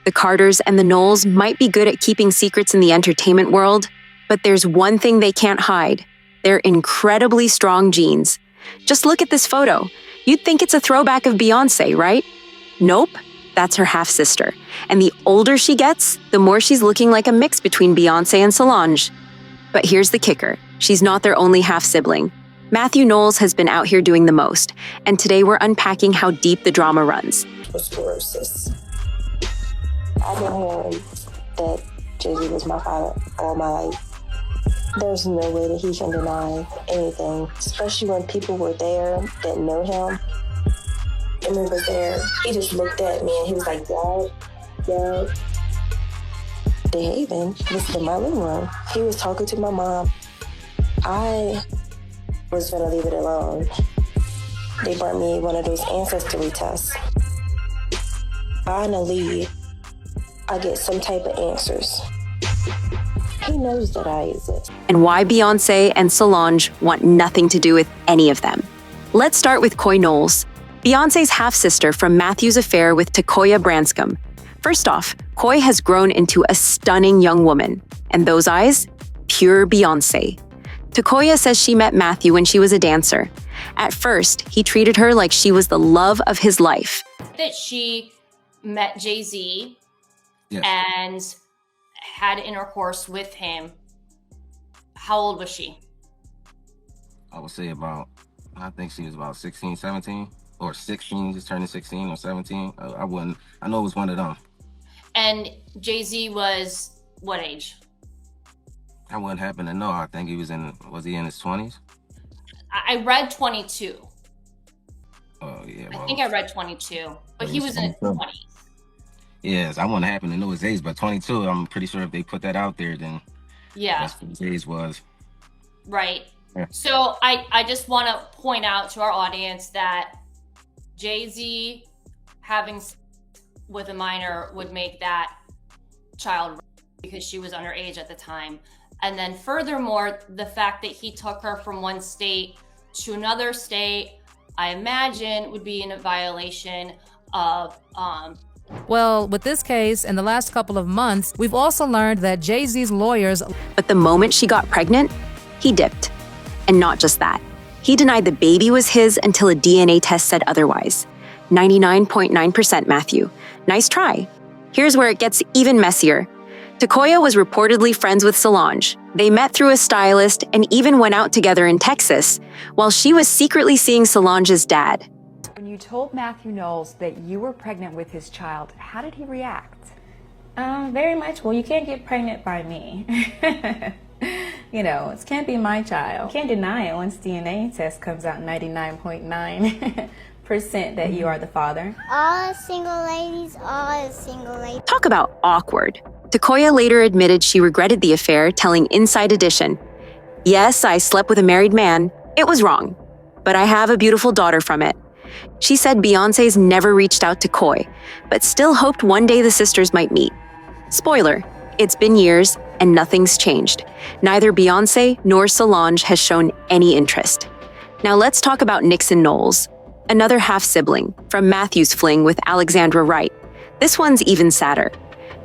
The Carters and the Knowles might be good at keeping secrets in the entertainment world, but there's one thing they can't hide: their incredibly strong genes. Just look at this photo. You'd think it's a throwback of Beyoncé, right? Nope, that's her half-sister. And the older she gets, the more she's looking like a mix between Beyoncé and Solange. But here's the kicker: she's not their only half-sibling. Matthew Knowles has been out here doing the most, and today we're unpacking how deep the drama runs. Sclerosis. I've been hearing that Jay-Z was my father all my life. There's no way that he can deny anything, especially when people were there that know him. And we were there, he just looked at me and he was like, Dad. Behaving. This is in my living room. He was talking to my mom. I was gonna leave it alone. They brought me one of those ancestry tests. Finally, I get some type of answers. He knows that I exist. And why Beyoncé and Solange want nothing to do with any of them. Let's start with Coy Knowles, Beyoncé's half-sister from Matthew's affair with Takoya Branscombe. First off, Coy has grown into a stunning young woman, and those eyes, pure Beyoncé. Takoya says she met Matthew when she was a dancer. At first, he treated her like she was the love of his life. That she met Jay-Z, yes, and had intercourse with him. How old was she? I would say I think she was about 16, 17, or 16, just turning 16 or 17. I know it was one of them. And Jay-Z was what age? I wouldn't happen to know. I think was he in his 20s? I read 22. Oh, yeah. I think I read 22, but he was in his 20s. Yes, I wouldn't happen to know his age, but 22, I'm pretty sure if they put that out there, then yeah, that's what his age was. Right. Yeah. So I just want to point out to our audience that Jay-Z having sex with a minor would make that child rape because she was underage at the time. And then furthermore, the fact that he took her from one state to another state, I imagine would be in a violation of Well, with this case, in the last couple of months, we've also learned that Jay-Z's lawyers... But the moment she got pregnant, he dipped. And not just that. He denied the baby was his until a DNA test said otherwise. 99.9% Matthew. Nice try. Here's where it gets even messier. Takoya was reportedly friends with Solange. They met through a stylist and even went out together in Texas, while she was secretly seeing Solange's dad. When you told Matthew Knowles that you were pregnant with his child, how did he react? Very much. Well, you can't get pregnant by me. You know, it can't be my child. You can't deny it once DNA test comes out 99.9% that you are the father. All single ladies, all single ladies. Talk about awkward. Takoya later admitted she regretted the affair, telling Inside Edition, "Yes, I slept with a married man. It was wrong. But I have a beautiful daughter from it." She said Beyoncé's never reached out to Coy, but still hoped one day the sisters might meet. Spoiler, it's been years and nothing's changed. Neither Beyoncé nor Solange has shown any interest. Now let's talk about Nixon Knowles, another half-sibling from Matthew's fling with Alexandra Wright. This one's even sadder.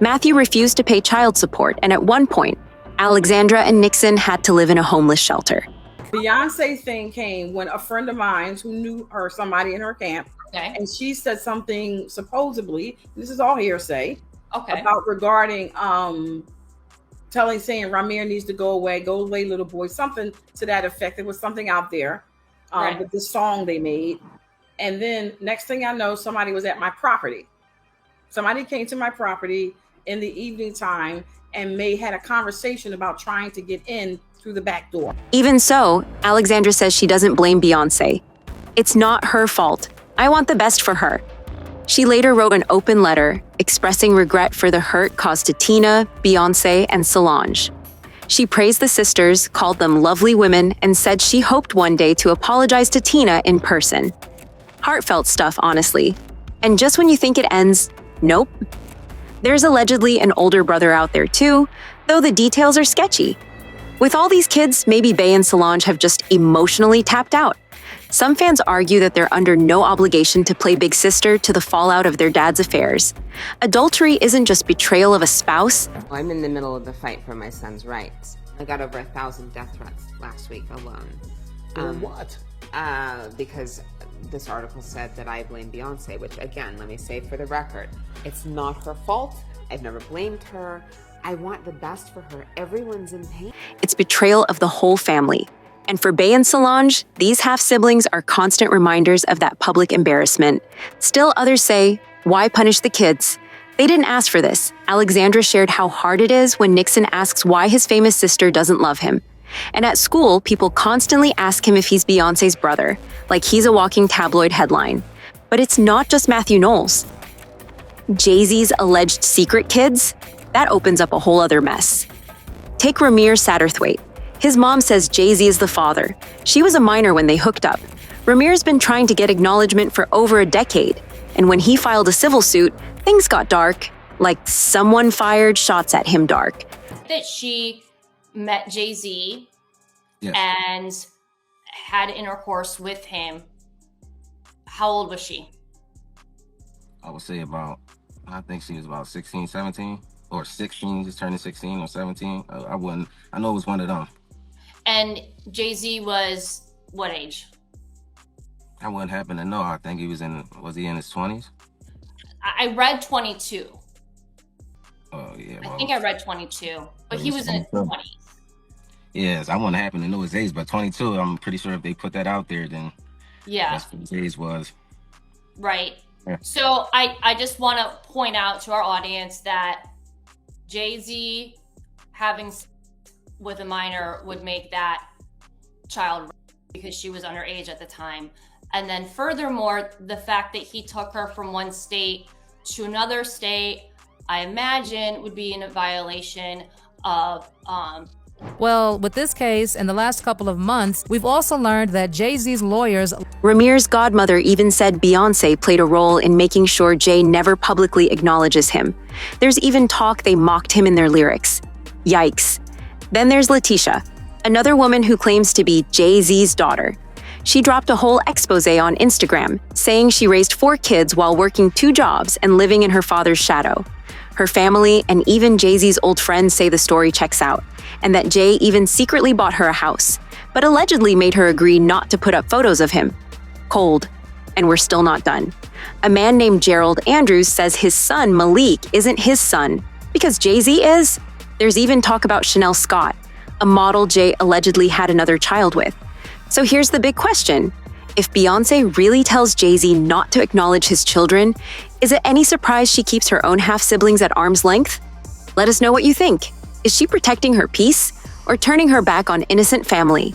Matthew refused to pay child support, and at one point, Alexandra and Nixon had to live in a homeless shelter. Beyonce thing came when a friend of mine who knew her, somebody in her camp, and she said something supposedly, this is all hearsay, about regarding saying Ramir needs to go away little boy, something to that effect. There was something out there with this song they made. And then next thing I know, somebody was at my property. Somebody came to my property in the evening time and had a conversation about trying to get in through the back door. Even so, Alexandra says she doesn't blame Beyoncé. It's not her fault. I want the best for her. She later wrote an open letter expressing regret for the hurt caused to Tina, Beyoncé, and Solange. She praised the sisters, called them lovely women, and said she hoped one day to apologize to Tina in person. Heartfelt stuff, honestly. And just when you think it ends, nope. There's allegedly an older brother out there too, though the details are sketchy. With all these kids, maybe Bey and Solange have just emotionally tapped out. Some fans argue that they're under no obligation to play big sister to the fallout of their dad's affairs. Adultery isn't just betrayal of a spouse. I'm in the middle of the fight for my son's rights. I got over 1,000 death threats last week alone. For what? Because this article said that I blame Beyonce, which again, let me say for the record, it's not her fault. I've never blamed her. I want the best for her. Everyone's in pain. It's betrayal of the whole family. And for Bey and Solange, these half-siblings are constant reminders of that public embarrassment. Still, others say, why punish the kids? They didn't ask for this. Alexandra shared how hard it is when Nixon asks why his famous sister doesn't love him. And at school, people constantly ask him if he's Beyoncé's brother, like he's a walking tabloid headline. But it's not just Matthew Knowles. Jay-Z's alleged secret kids? That opens up a whole other mess. Take Ramir Satterthwaite. His mom says Jay-Z is the father. She was a minor when they hooked up. Ramir's been trying to get acknowledgement for over a decade. And when he filed a civil suit, things got dark. Like someone fired shots at him dark. That she met Jay-Z Yes. and had intercourse with him. How old was she? I would say I think she was about 16, 17, or 16, just turning 16 or 17. I know it was one of them. And Jay-Z was what age? I wouldn't happen to know. I think he was in his 20s? I read 22. Oh, yeah. I think I read 22, but he was in his 20s. Yes, I wouldn't happen to know his age, but 22, I'm pretty sure if they put that out there, then Yeah. that's what his age was. Right. Yeah. So I just want to point out to our audience that Jay-Z having sex with a minor would make that child because she was underage at the time. And then furthermore, the fact that he took her from one state to another state, I imagine would be in a violation of Well, with this case and the last couple of months, we've also learned that Jay-Z's lawyers. Ramir's godmother even said Beyoncé played a role in making sure Jay never publicly acknowledges him. There's even talk they mocked him in their lyrics. Yikes. Then there's Letitia, another woman who claims to be Jay-Z's daughter. She dropped a whole expose on Instagram, saying she raised 4 kids while working 2 jobs and living in her father's shadow. Her family and even Jay-Z's old friends say the story checks out, and that Jay even secretly bought her a house, but allegedly made her agree not to put up photos of him. Cold. And we're still not done. A man named Gerald Andrews says his son Malik isn't his son, because Jay-Z is. There's even talk about Chanel Scott, a model Jay allegedly had another child with. So here's the big question. If Beyoncé really tells Jay-Z not to acknowledge his children, is it any surprise she keeps her own half-siblings at arm's length? Let us know what you think. Is she protecting her peace or turning her back on innocent family?